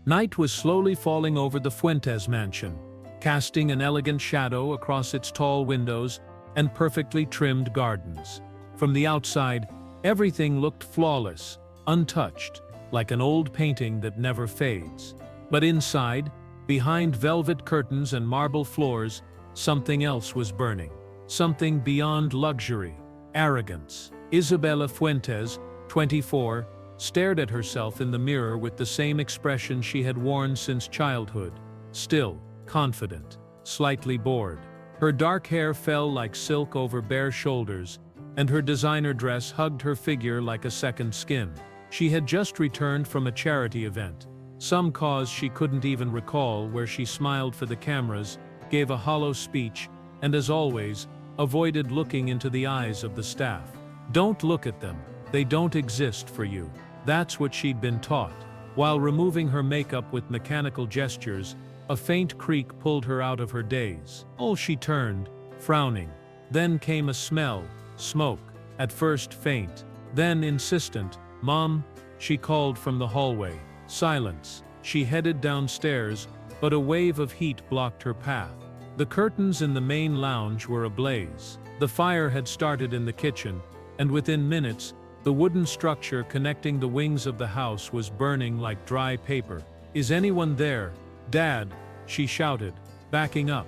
Night was slowly falling over the Fuentes mansion, casting an elegant shadow across its tall windows and perfectly trimmed gardens. From the outside, everything looked flawless, untouched, like an old painting that never fades. But inside, behind velvet curtains and marble floors, something else was burning. Something beyond luxury, arrogance. Isabela Fuentes, 24, stared at herself in the mirror with the same expression she had worn since childhood. Still, confident, slightly bored. Her dark hair fell like silk over bare shoulders, and her designer dress hugged her figure like a second skin. She had just returned from a charity event, some cause she couldn't even recall, where she smiled for the cameras, gave a hollow speech, and as always, avoided looking into the eyes of the staff. Don't look at them, they don't exist for you. That's what she'd been taught. While removing her makeup with mechanical gestures, a faint creak pulled her out of her daze. Oh, she turned, frowning. Then came a smell, smoke, at first faint, then insistent. "Mom," she called from the hallway. Silence. She headed downstairs, but a wave of heat blocked her path. The curtains in the main lounge were ablaze. The fire had started in the kitchen, and within minutes, the wooden structure connecting the wings of the house was burning like dry paper. "Is anyone there? Dad," she shouted, backing up.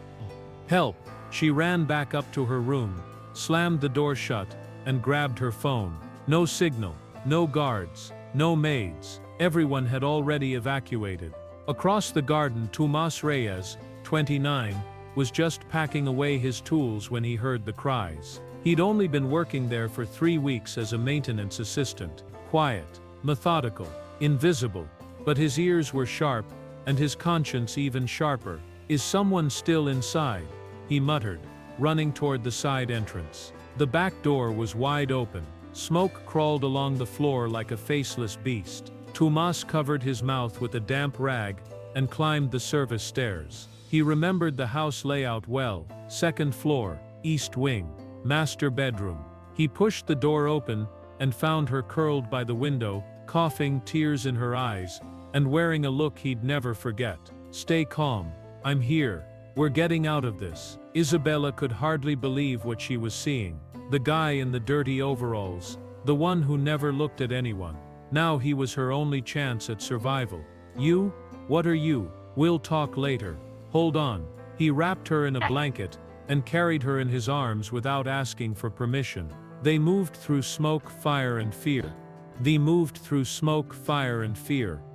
"Help!" She ran back up to her room, slammed the door shut, and grabbed her phone. No signal, no guards, no maids. Everyone had already evacuated. Across the garden, Tomás Reyes, 29, was just packing away his tools when he heard the cries. He'd only been working there for 3 weeks as a maintenance assistant. Quiet, methodical, invisible. But his ears were sharp, and his conscience even sharper. "Is someone still inside?" he muttered, running toward the side entrance. The back door was wide open. Smoke crawled along the floor like a faceless beast. Tomás covered his mouth with a damp rag and climbed the service stairs. He remembered the house layout well. Second floor, east wing, master bedroom. He pushed the door open and found her curled by the window, coughing, tears in her eyes, and wearing a look he'd never forget. "Stay calm. I'm here. We're getting out of this." Isabela could hardly believe what she was seeing. The guy in the dirty overalls, the one who never looked at anyone. Now he was her only chance at survival. "You? What are you? We'll talk later. Hold on." He wrapped her in a blanket and carried her in his arms without asking for permission. They moved through smoke, fire, and fear.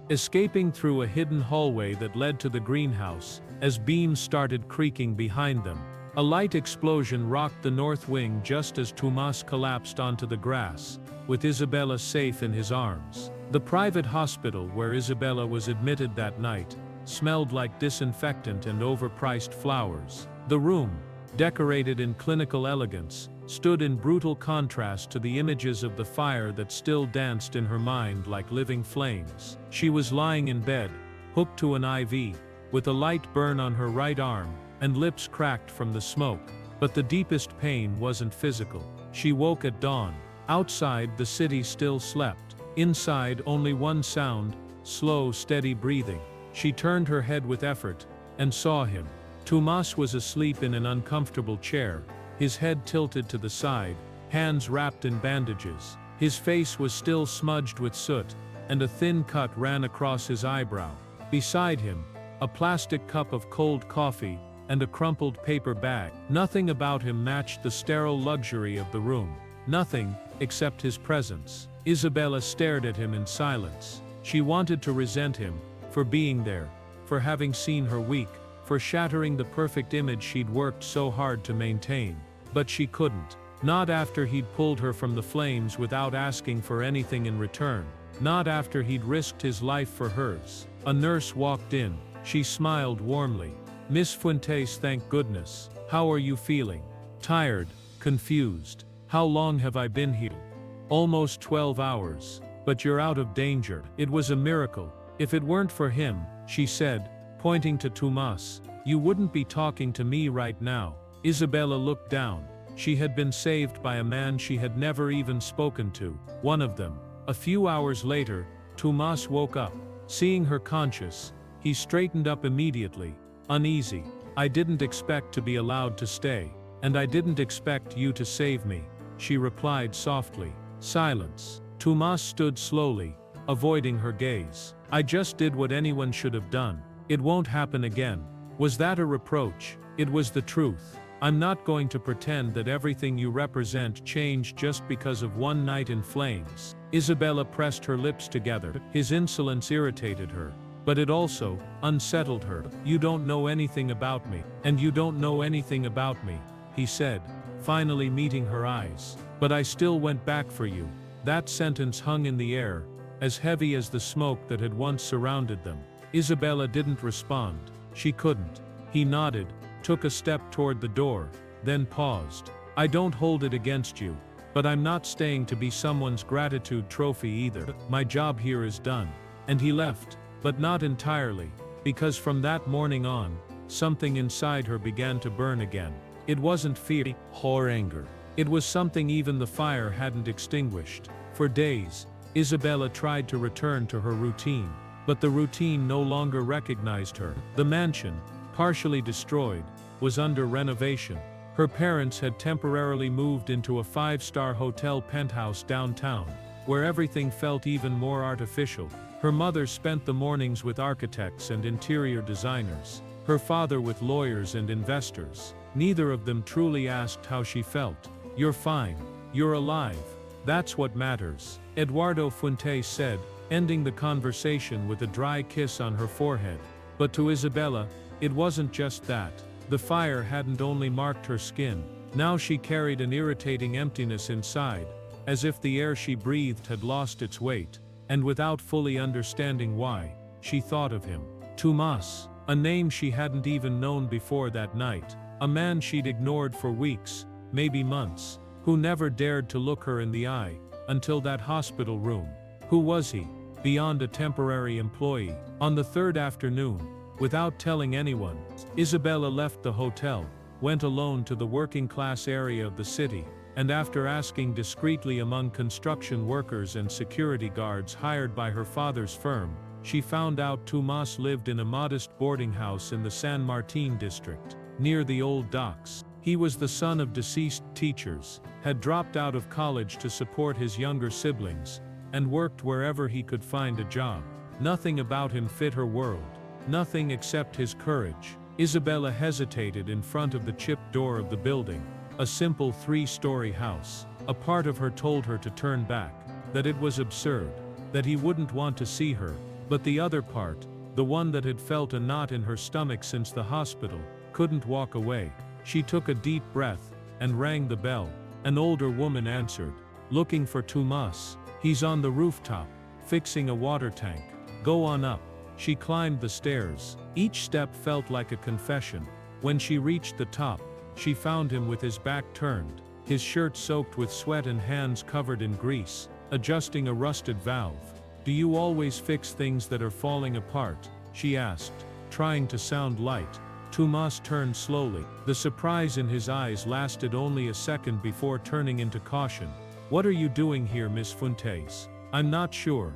Escaping through a hidden hallway that led to the greenhouse, as beams started creaking behind them. A light explosion rocked the north wing just as Tomás collapsed onto the grass, with Isabela safe in his arms. The private hospital where Isabela was admitted that night smelled like disinfectant and overpriced flowers. The room, decorated in clinical elegance, stood in brutal contrast to the images of the fire that still danced in her mind like living flames. She was lying in bed, hooked to an IV, with a light burn on her right arm, and lips cracked from the smoke. But the deepest pain wasn't physical. She woke at dawn. Outside, the city still slept. Inside, only one sound, slow, steady breathing. She turned her head with effort, and saw him. Tomás was asleep in an uncomfortable chair, his head tilted to the side, hands wrapped in bandages. His face was still smudged with soot, and a thin cut ran across his eyebrow. Beside him, a plastic cup of cold coffee, and a crumpled paper bag. Nothing about him matched the sterile luxury of the room. Nothing, except his presence. Isabela stared at him in silence. She wanted to resent him, for being there, for having seen her weak, for shattering the perfect image she'd worked so hard to maintain. But she couldn't. Not after he'd pulled her from the flames without asking for anything in return. Not after he'd risked his life for hers. A nurse walked in. She smiled warmly. "Miss Fuentes, thank goodness. How are you feeling?" "Tired, confused. How long have I been here?" "Almost 12 hours. But you're out of danger." It was a miracle. "If it weren't for him," she said, pointing to Tomás, "you wouldn't be talking to me right now." Isabela looked down. She had been saved by a man she had never even spoken to. One of them. A few hours later, Tomás woke up. Seeing her conscious, he straightened up immediately, uneasy. "I didn't expect to be allowed to stay, and I didn't expect you to save me," she replied softly. Silence. Tomás stood slowly, avoiding her gaze. "I just did what anyone should have done. It won't happen again." Was that a reproach? It was the truth. "I'm not going to pretend that everything you represent changed just because of one night in flames." Isabela pressed her lips together. His insolence irritated her, but it also unsettled her. "You don't know anything about me, and you don't know anything about me," he said, finally meeting her eyes. "But I still went back for you." That sentence hung in the air, as heavy as the smoke that had once surrounded them. Isabela didn't respond. She couldn't. He nodded, took a step toward the door, then paused. "I don't hold it against you, but I'm not staying to be someone's gratitude trophy either. My job here is done." And he left, but not entirely, because from that morning on, something inside her began to burn again. It wasn't fear or anger. It was something even the fire hadn't extinguished. For days, Isabela tried to return to her routine, but the routine no longer recognized her. The mansion, partially destroyed, was under renovation. Her parents had temporarily moved into a 5-star hotel penthouse downtown, where everything felt even more artificial. Her mother spent the mornings with architects and interior designers, her father with lawyers and investors. Neither of them truly asked how she felt. "You're fine. You're alive. That's what matters," Eduardo Fuentes said, ending the conversation with a dry kiss on her forehead. But to Isabela, it wasn't just that. The fire hadn't only marked her skin. Now she carried an irritating emptiness inside, as if the air she breathed had lost its weight, and without fully understanding why, she thought of him. Tomás, a name she hadn't even known before that night, a man she'd ignored for weeks, maybe months, who never dared to look her in the eye, until that hospital room. Who was he, beyond a temporary employee? On the third afternoon, without telling anyone, Isabela left the hotel, went alone to the working-class area of the city, and after asking discreetly among construction workers and security guards hired by her father's firm, she found out Tomás lived in a modest boarding house in the San Martin district, near the old docks. He was the son of deceased teachers, had dropped out of college to support his younger siblings, and worked wherever he could find a job. Nothing about him fit her world. Nothing except his courage. Isabela hesitated in front of the chipped door of the building, a simple 3-story house. A part of her told her to turn back, that it was absurd, that he wouldn't want to see her, but the other part, the one that had felt a knot in her stomach since the hospital, couldn't walk away. She took a deep breath, and rang the bell. An older woman answered. "Looking for Tomás. He's on the rooftop, fixing a water tank." "Go on up." She climbed the stairs. Each step felt like a confession. When she reached the top, she found him with his back turned, his shirt soaked with sweat and hands covered in grease, adjusting a rusted valve. "Do you always fix things that are falling apart?" she asked, trying to sound light. Tomás turned slowly. The surprise in his eyes lasted only a second before turning into caution. "What are you doing here, Miss Fuentes?" "I'm not sure.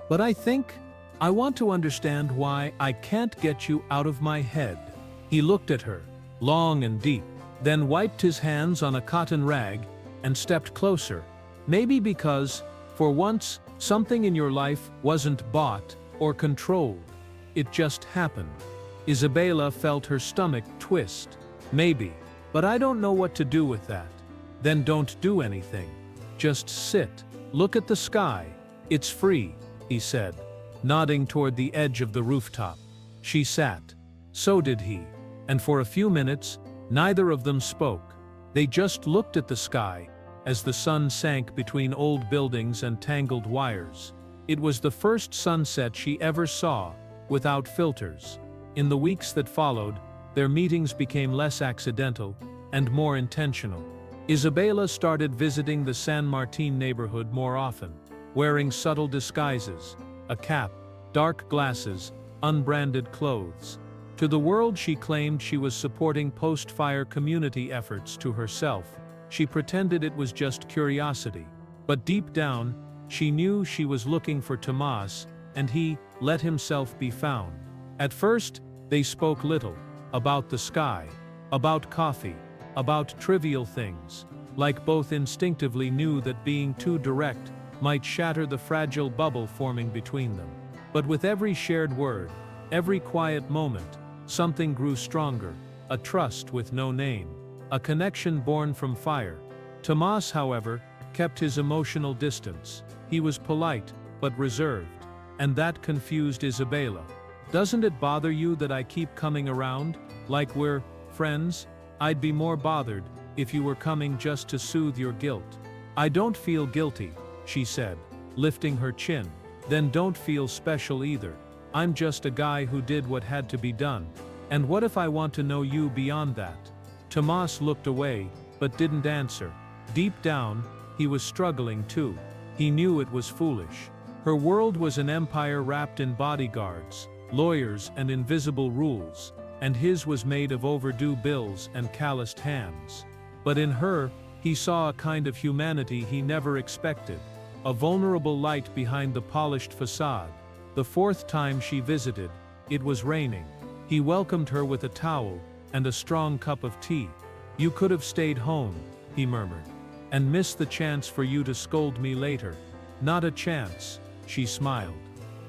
But I want to understand why I can't get you out of my head." He looked at her, long and deep, then wiped his hands on a cotton rag, and stepped closer. "Maybe because, for once, something in your life wasn't bought or controlled. It just happened." Isabela felt her stomach twist. "Maybe. But I don't know what to do with that." "Then don't do anything. Just sit. Look at the sky. It's free," he said, nodding toward the edge of the rooftop. She sat. So did he. And for a few minutes, neither of them spoke. They just looked at the sky, as the sun sank between old buildings and tangled wires. It was the first sunset she ever saw, without filters. In the weeks that followed, their meetings became less accidental, and more intentional. Isabela started visiting the San Martin neighborhood more often, wearing subtle disguises, a cap, dark glasses, unbranded clothes. To the world she claimed she was supporting post-fire community efforts. To herself, she pretended it was just curiosity. But deep down, she knew she was looking for Tomás, and he let himself be found. At first, they spoke little, about the sky, about coffee, about trivial things, like both instinctively knew that being too direct might shatter the fragile bubble forming between them. But with every shared word, every quiet moment, something grew stronger, a trust with no name, a connection born from fire. Tomás, however, kept his emotional distance. He was polite, but reserved, and that confused Isabela. "Doesn't it bother you that I keep coming around, like we're friends? I'd be more bothered if you were coming just to soothe your guilt." "I don't feel guilty," she said, lifting her chin. "Then don't feel special either. I'm just a guy who did what had to be done. And what if I want to know you beyond that?" Tomás looked away, but didn't answer. Deep down, he was struggling too. He knew it was foolish. Her world was an empire wrapped in bodyguards, lawyers and invisible rules, and his was made of overdue bills and calloused hands. But in her, he saw a kind of humanity he never expected, a vulnerable light behind the polished facade. The fourth time she visited, it was raining. He welcomed her with a towel and a strong cup of tea. "You could have stayed home," he murmured, "and missed the chance for you to scold me later." "Not a chance," she smiled.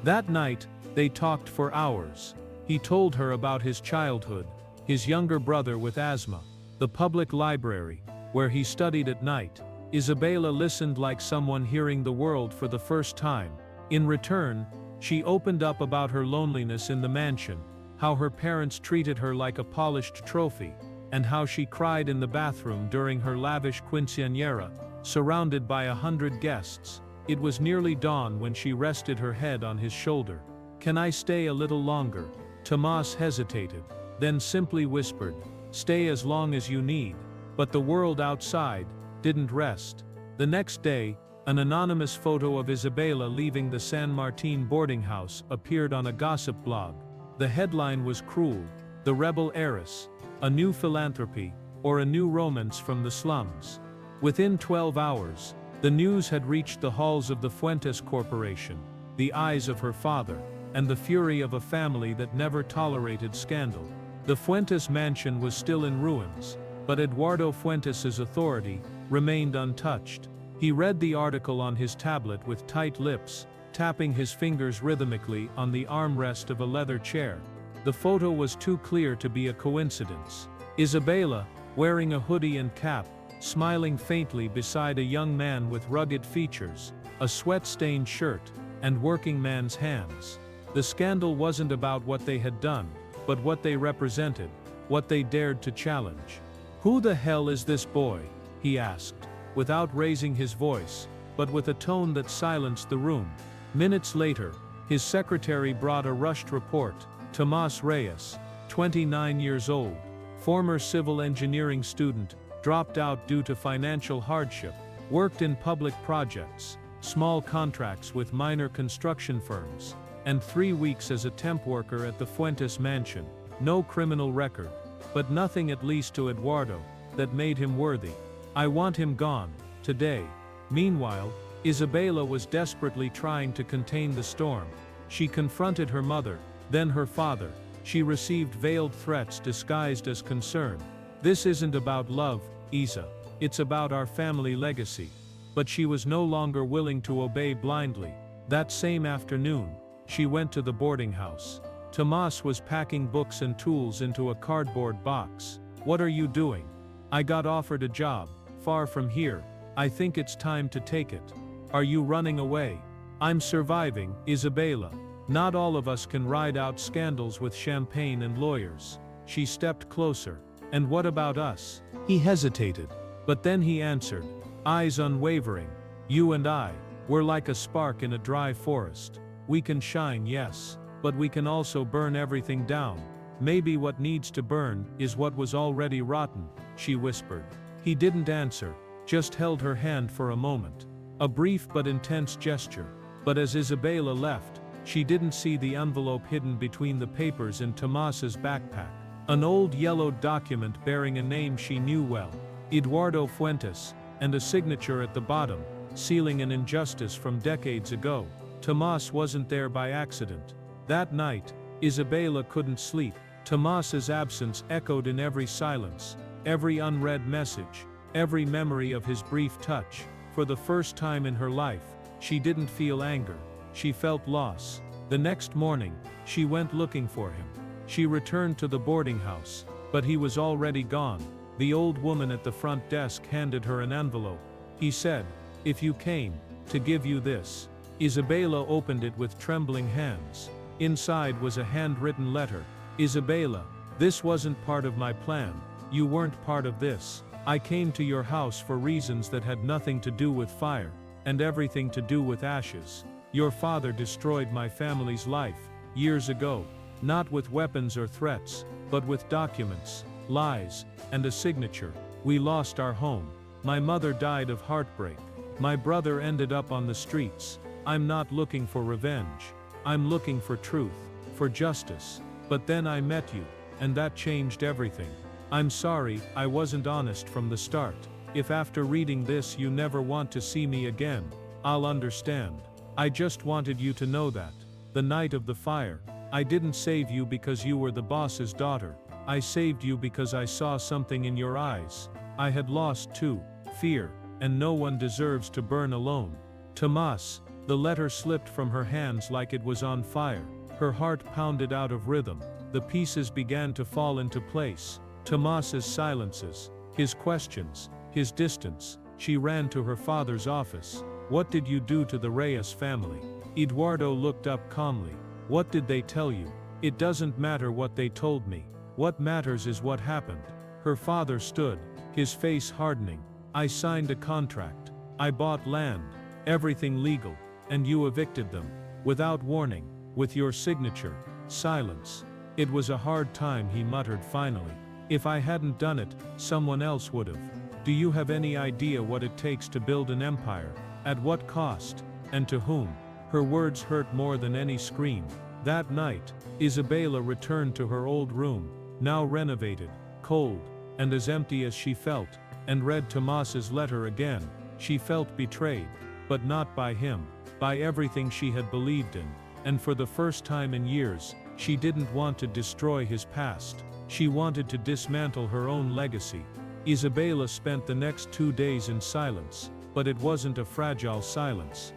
That night, they talked for hours. He told her about his childhood, his younger brother with asthma, the public library, where he studied at night. Isabela listened like someone hearing the world for the first time. In return, she opened up about her loneliness in the mansion, how her parents treated her like a polished trophy, and how she cried in the bathroom during her lavish quinceañera, surrounded by 100 guests. It was nearly dawn when she rested her head on his shoulder. "Can I stay a little longer?" Tomás hesitated, then simply whispered, "Stay as long as you need." But the world outside didn't rest. The next day, an anonymous photo of Isabela leaving the San Martin boarding house appeared on a gossip blog. The headline was cruel: "The Rebel Heiress, a New Philanthropy, or a New Romance from the Slums." Within 12 hours, the news had reached the halls of the Fuentes Corporation, the eyes of her father, and the fury of a family that never tolerated scandal. The Fuentes mansion was still in ruins, but Eduardo Fuentes' authority remained untouched. He read the article on his tablet with tight lips, tapping his fingers rhythmically on the armrest of a leather chair. The photo was too clear to be a coincidence. Isabela, wearing a hoodie and cap, smiling faintly beside a young man with rugged features, a sweat-stained shirt, and working man's hands. The scandal wasn't about what they had done, but what they represented, what they dared to challenge. "Who the hell is this boy?" he asked, without raising his voice, but with a tone that silenced the room. Minutes later, his secretary brought a rushed report. Tomás Reyes, 29 years old, former civil engineering student, dropped out due to financial hardship, worked in public projects, small contracts with minor construction firms, and 3 weeks as a temp worker at the Fuentes mansion. No criminal record, but nothing, at least to Eduardo, that made him worthy. "I want him gone, today." Meanwhile, Isabela was desperately trying to contain the storm. She confronted her mother, then her father. She received veiled threats disguised as concern. "This isn't about love, Isa. It's about our family legacy." But she was no longer willing to obey blindly. That same afternoon, she went to the boarding house. Tomás was packing books and tools into a cardboard box. "What are you doing?" "I got offered a job, far from here. I think it's time to take it." "Are you running away?" "I'm surviving, Isabela. Not all of us can ride out scandals with champagne and lawyers." She stepped closer. "And what about us?" He hesitated, but then he answered, eyes unwavering. "You and I, we're like a spark in a dry forest. We can shine, yes, but we can also burn everything down. Maybe what needs to burn is what was already rotten," she whispered. He didn't answer, just held her hand for a moment. A brief but intense gesture. But as Isabela left, she didn't see the envelope hidden between the papers in Tomás's backpack. An old yellowed document bearing a name she knew well, Eduardo Fuentes, and a signature at the bottom, sealing an injustice from decades ago. Tomás wasn't there by accident. That night, Isabela couldn't sleep. Tomás's absence echoed in every silence, every unread message, every memory of his brief touch. For the first time in her life, she didn't feel anger. She felt loss. The next morning, she went looking for him. She returned to the boarding house, but he was already gone. The old woman at the front desk handed her an envelope. He said, "If you came, to give you this." Isabela opened it with trembling hands. Inside was a handwritten letter. "Isabela, this wasn't part of my plan. You weren't part of this. I came to your house for reasons that had nothing to do with fire, and everything to do with ashes. Your father destroyed my family's life, years ago, not with weapons or threats, but with documents, lies, and a signature. We lost our home. My mother died of heartbreak. My brother ended up on the streets. I'm not looking for revenge. I'm looking for truth, for justice. But then I met you, and that changed everything. I'm sorry, I wasn't honest from the start. If after reading this you never want to see me again, I'll understand. I just wanted you to know that. The night of the fire, I didn't save you because you were the boss's daughter. I saved you because I saw something in your eyes. I had lost too, fear, and no one deserves to burn alone. Tomás." The letter slipped from her hands like it was on fire. Her heart pounded out of rhythm. The pieces began to fall into place. Tomás's silences, his questions, his distance. She ran to her father's office. "What did you do to the Reyes family?" Eduardo looked up calmly. "What did they tell you?" "It doesn't matter what they told me. What matters is what happened." Her father stood, his face hardening. "I signed a contract. I bought land, everything legal, and you evicted them, without warning, with your signature." Silence. "It was a hard time," he muttered finally. "If I hadn't done it, someone else would have. Do you have any idea what it takes to build an empire? At what cost? And to whom?" Her words hurt more than any scream. That night, Isabela returned to her old room, now renovated, cold, and as empty as she felt, and read Tomás's letter again. She felt betrayed, but not by him, by everything she had believed in, and for the first time in years, she didn't want to destroy his past. She wanted to dismantle her own legacy. Isabela spent the next 2 days in silence, but it wasn't a fragile silence.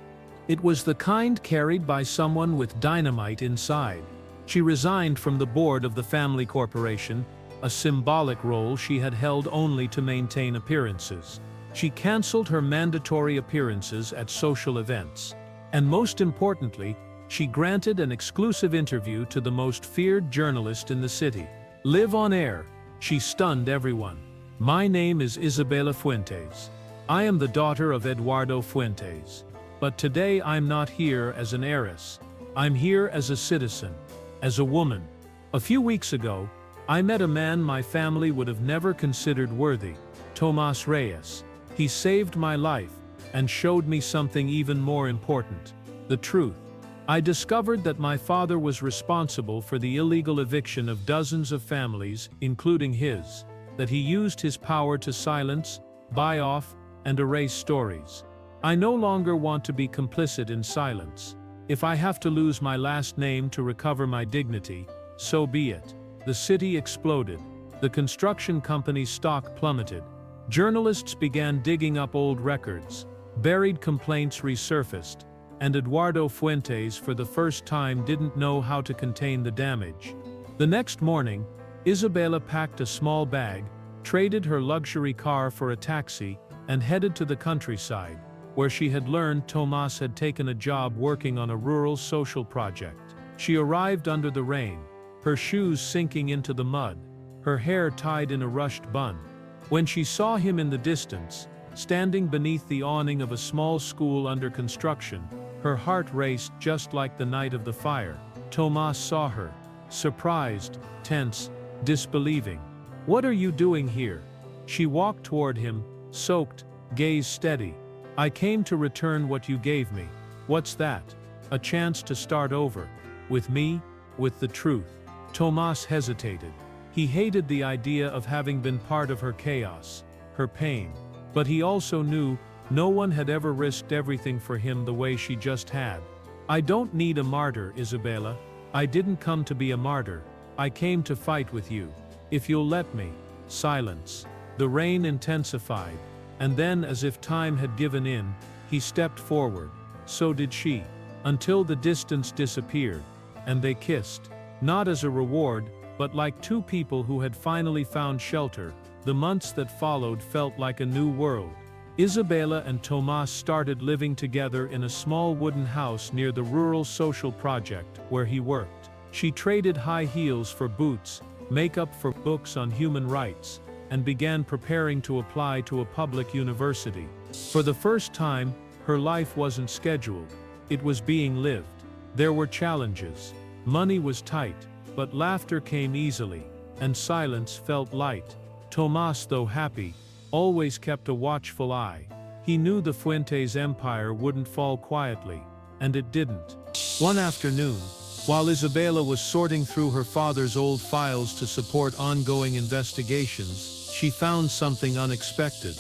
It was the kind carried by someone with dynamite inside. She resigned from the board of the family corporation, a symbolic role she had held only to maintain appearances. She canceled her mandatory appearances at social events. And most importantly, she granted an exclusive interview to the most feared journalist in the city. Live on air. She stunned everyone. "My name is Isabela Fuentes. I am the daughter of Eduardo Fuentes. But today I'm not here as an heiress. I'm here as a citizen, as a woman. A few weeks ago, I met a man my family would have never considered worthy, Tomás Reyes. He saved my life and showed me something even more important, the truth. I discovered that my father was responsible for the illegal eviction of dozens of families, including his, that he used his power to silence, buy off, and erase stories. I no longer want to be complicit in silence. If I have to lose my last name to recover my dignity, so be it." The city exploded. The construction company's stock plummeted. Journalists began digging up old records. Buried complaints resurfaced. And Eduardo Fuentes for the first time didn't know how to contain the damage. The next morning, Isabela packed a small bag, traded her luxury car for a taxi, and headed to the countryside, where she had learned Tomás had taken a job working on a rural social project. She arrived under the rain, her shoes sinking into the mud, her hair tied in a rushed bun. When she saw him in the distance, standing beneath the awning of a small school under construction, her heart raced just like the night of the fire. Tomás saw her, surprised, tense, disbelieving. "What are you doing here?" She walked toward him, soaked, gaze steady. "I came to return what you gave me." "What's that?" "A chance to start over. With me, with the truth." Tomás hesitated. He hated the idea of having been part of her chaos, her pain. But he also knew no one had ever risked everything for him the way she just had. "I don't need a martyr, Isabela. I didn't come to be a martyr. I came to fight with you. If you'll let me." Silence. The rain intensified, and then, as if time had given in, he stepped forward. So did she. Until the distance disappeared, and they kissed. Not as a reward, but like two people who had finally found shelter. The months that followed felt like a new world. Isabela and Tomás started living together in a small wooden house near the rural social project where he worked. She traded high heels for boots, makeup for books on human rights, and began preparing to apply to a public university. For the first time, her life wasn't scheduled. It was being lived. There were challenges. Money was tight, but laughter came easily, and silence felt light. Tomás, though happy, always kept a watchful eye. He knew the Fuentes empire wouldn't fall quietly, and it didn't. One afternoon, while Isabela was sorting through her father's old files to support ongoing investigations, she found something unexpected.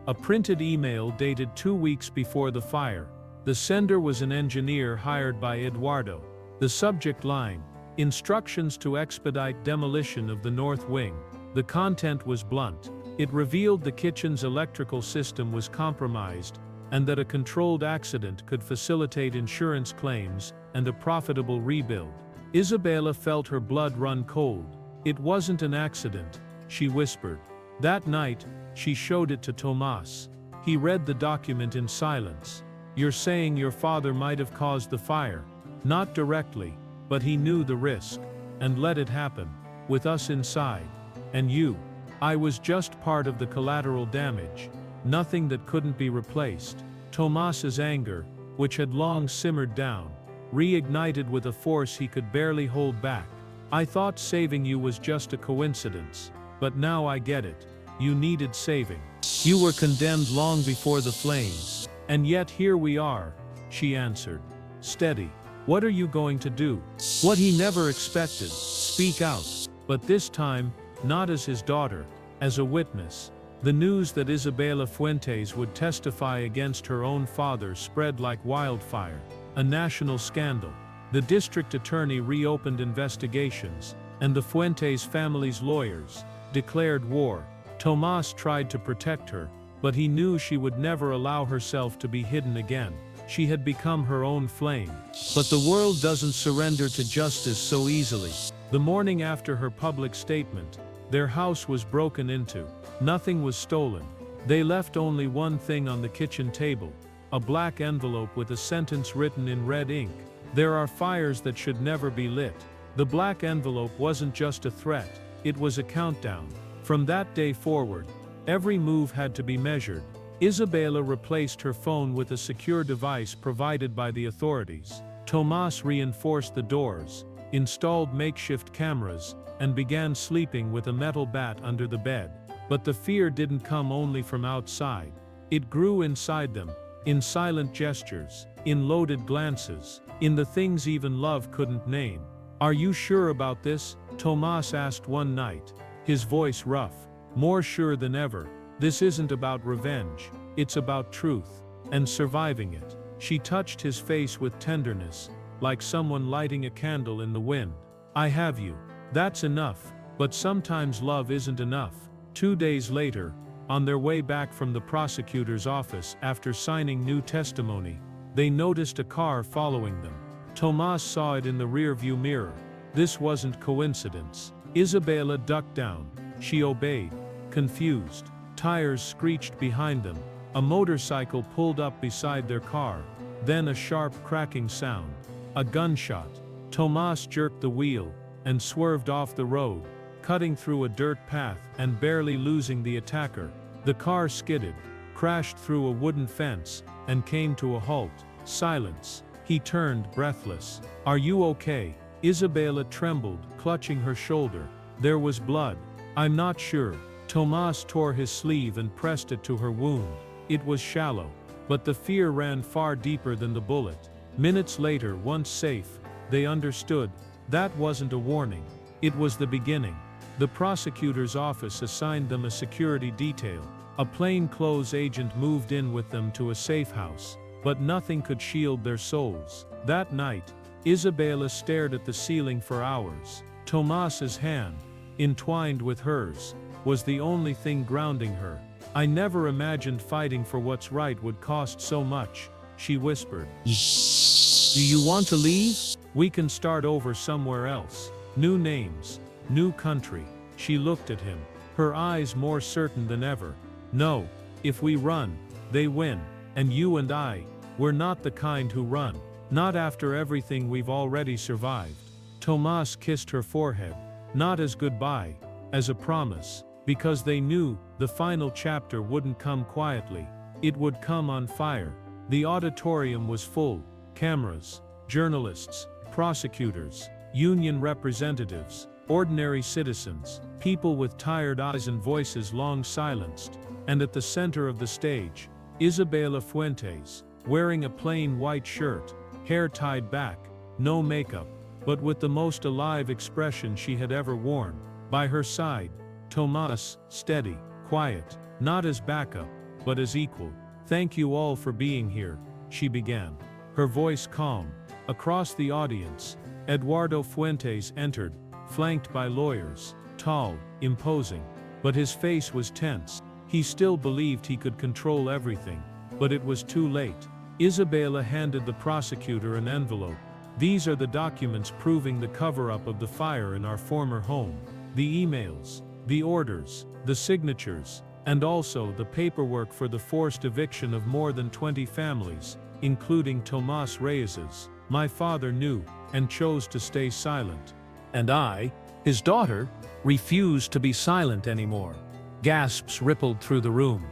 A printed email dated 2 weeks before the fire. The sender was an engineer hired by Eduardo. The subject line: "Instructions to expedite demolition of the North Wing." The content was blunt. It revealed the kitchen's electrical system was compromised, and that a controlled accident could facilitate insurance claims and a profitable rebuild. Isabela felt her blood run cold. "It wasn't an accident," she whispered. That night, she showed it to Tomás. He read the document in silence. "You're saying your father might have caused the fire?" "Not directly, but he knew the risk, and let it happen, with us inside. And you. I was just part of the collateral damage, nothing that couldn't be replaced." Tomás's anger, which had long simmered down, reignited with a force he could barely hold back. "I thought saving you was just a coincidence, but now I get it. You needed saving. You were condemned long before the flames. And yet here we are," she answered. "Steady. What are you going to do?" What he never expected: speak out. But this time, not as his daughter, as a witness. The news that Isabela Fuentes would testify against her own father spread like wildfire. A national scandal. The district attorney reopened investigations, and the Fuentes family's lawyers declared war. Tomás tried to protect her, but he knew she would never allow herself to be hidden again. She had become her own flame. But the world doesn't surrender to justice so easily. The morning after her public statement, their house was broken into. Nothing was stolen. They left only one thing on the kitchen table: a black envelope with a sentence written in red ink. "There are fires that should never be lit." The black envelope wasn't just a threat, it was a countdown. From that day forward, every move had to be measured. Isabela replaced her phone with a secure device provided by the authorities. Tomás reinforced the doors, installed makeshift cameras, and began sleeping with a metal bat under the bed. But the fear didn't come only from outside. It grew inside them, in silent gestures, in loaded glances, in the things even love couldn't name. "Are you sure about this?" Tomás asked one night, his voice rough. "More sure than ever. This isn't about revenge, it's about truth, and surviving it." She touched his face with tenderness, like someone lighting a candle in the wind. "I have you. That's enough." But sometimes love isn't enough. 2 days later, on their way back from the prosecutor's office after signing new testimony, they noticed a car following them. Tomás saw it in the rearview mirror. This wasn't coincidence. Isabela ducked down. She obeyed, confused. Tires screeched behind them. A motorcycle pulled up beside their car. Then a sharp cracking sound. A gunshot. Tomás jerked the wheel and swerved off the road, cutting through a dirt path and barely losing the attacker. The car skidded, crashed through a wooden fence, and came to a halt. Silence. He turned, breathless. "Are you okay?" Isabela trembled, clutching her shoulder. "There was blood." "I'm not sure." Tomás tore his sleeve and pressed it to her wound. It was shallow, but the fear ran far deeper than the bullet. Minutes later, once safe, they understood. That wasn't a warning. It was the beginning. The prosecutor's office assigned them a security detail. A plainclothes agent moved in with them to a safe house. But nothing could shield their souls. That night, Isabela stared at the ceiling for hours. Tomás's hand, entwined with hers, was the only thing grounding her. "I never imagined fighting for what's right would cost so much," she whispered. "Do you want to leave? We can start over somewhere else. New names, new country." She looked at him, her eyes more certain than ever. "No, if we run, they win. And you and I, we're not the kind who run. Not after everything we've already survived." Tomás kissed her forehead, not as goodbye, as a promise, because they knew the final chapter wouldn't come quietly. It would come on fire. The auditorium was full. Cameras, journalists, prosecutors, union representatives, ordinary citizens, people with tired eyes and voices long silenced. And at the center of the stage, Isabela Fuentes, wearing a plain white shirt, hair tied back, no makeup, but with the most alive expression she had ever worn. By her side, Tomás, steady, quiet, not as backup, but as equal. "Thank you all for being here," she began, her voice calm. Across the audience, Eduardo Fuentes entered, flanked by lawyers, tall, imposing, but his face was tense. He still believed he could control everything, but it was too late. Isabela handed the prosecutor an envelope. "These are the documents proving the cover-up of the fire in our former home. The emails, the orders, the signatures, and also the paperwork for the forced eviction of more than 20 families, including Tomás Reyes's. My father knew, and chose to stay silent. And I, his daughter, refused to be silent anymore." Gasps rippled through the room.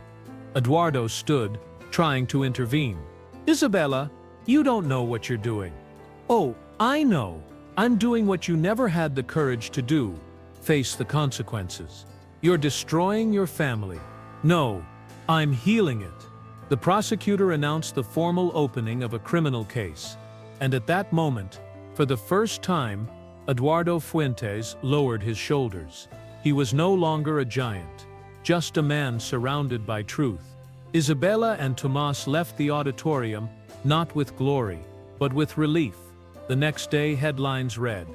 Eduardo stood, trying to intervene. "Isabela, you don't know what you're doing." "Oh, I know. I'm doing what you never had the courage to do. Face the consequences. You're destroying your family." "No, I'm healing it." The prosecutor announced the formal opening of a criminal case. And at that moment, for the first time, Eduardo Fuentes lowered his shoulders. He was no longer a giant, just a man surrounded by truth. Isabela and Tomás left the auditorium, not with glory, but with relief. The next day, headlines read,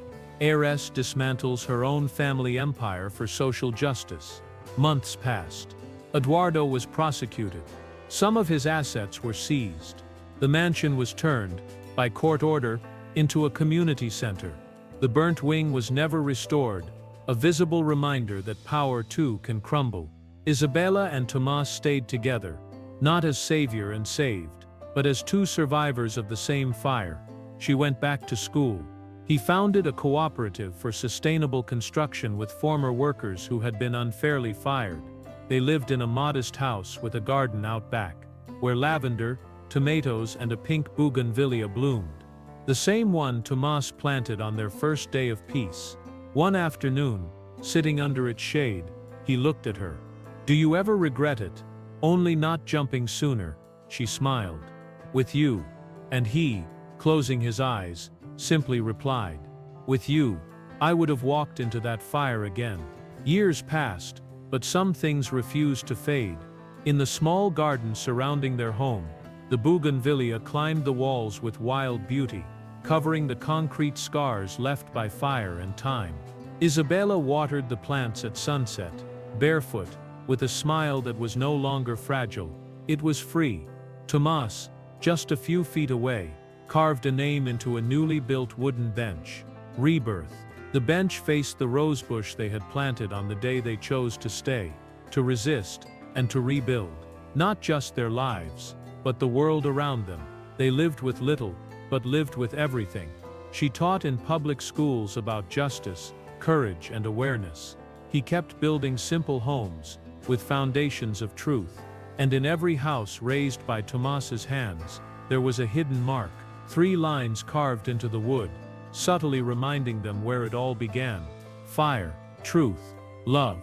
"Heiress dismantles her own family empire for social justice." Months passed. Eduardo was prosecuted. Some of his assets were seized. The mansion was turned, by court order, into a community center. The burnt wing was never restored, a visible reminder that power too can crumble. Isabela and Tomás stayed together, not as savior and saved, but as two survivors of the same fire. She went back to school. He founded a cooperative for sustainable construction with former workers who had been unfairly fired. They lived in a modest house with a garden out back, where lavender, tomatoes and a pink bougainvillea bloomed. The same one Tomás planted on their first day of peace. One afternoon, sitting under its shade, he looked at her. "Do you ever regret it? Only not jumping sooner," she smiled. "With you." And he, closing his eyes, simply replied, "With you, I would have walked into that fire again." Years passed, but some things refused to fade. In the small garden surrounding their home, the bougainvillea climbed the walls with wild beauty, covering the concrete scars left by fire and time. Isabela watered the plants at sunset, barefoot, with a smile that was no longer fragile. It was free. Tomás, just a few feet away, carved a name into a newly built wooden bench. Rebirth. The bench faced the rosebush they had planted on the day they chose to stay, to resist, and to rebuild. Not just their lives, but the world around them. They lived with little, but lived with everything. She taught in public schools about justice, courage, and awareness. He kept building simple homes, with foundations of truth. And in every house raised by Tomás's hands, there was a hidden mark, 3 lines carved into the wood, subtly reminding them where it all began. Fire, truth, love.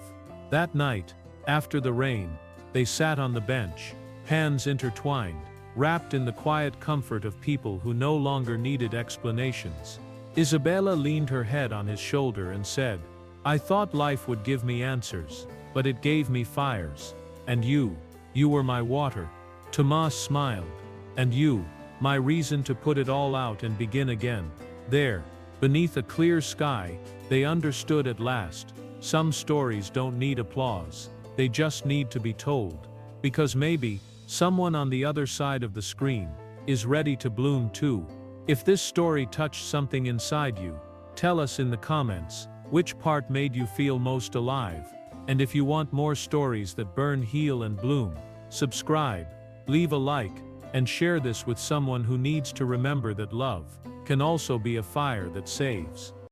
That night, after the rain, they sat on the bench, hands intertwined, wrapped in the quiet comfort of people who no longer needed explanations. Isabela leaned her head on his shoulder and said, "I thought life would give me answers, but it gave me fires. And you were my water." Tomás smiled. "And you, my reason to put it all out and begin again." There, beneath a clear sky, they understood at last. Some stories don't need applause, they just need to be told. Because maybe, someone on the other side of the screen is ready to bloom too. If this story touched something inside you, tell us in the comments which part made you feel most alive. And if you want more stories that burn, heal, and bloom, subscribe, leave a like, and share this with someone who needs to remember that love can also be a fire that saves.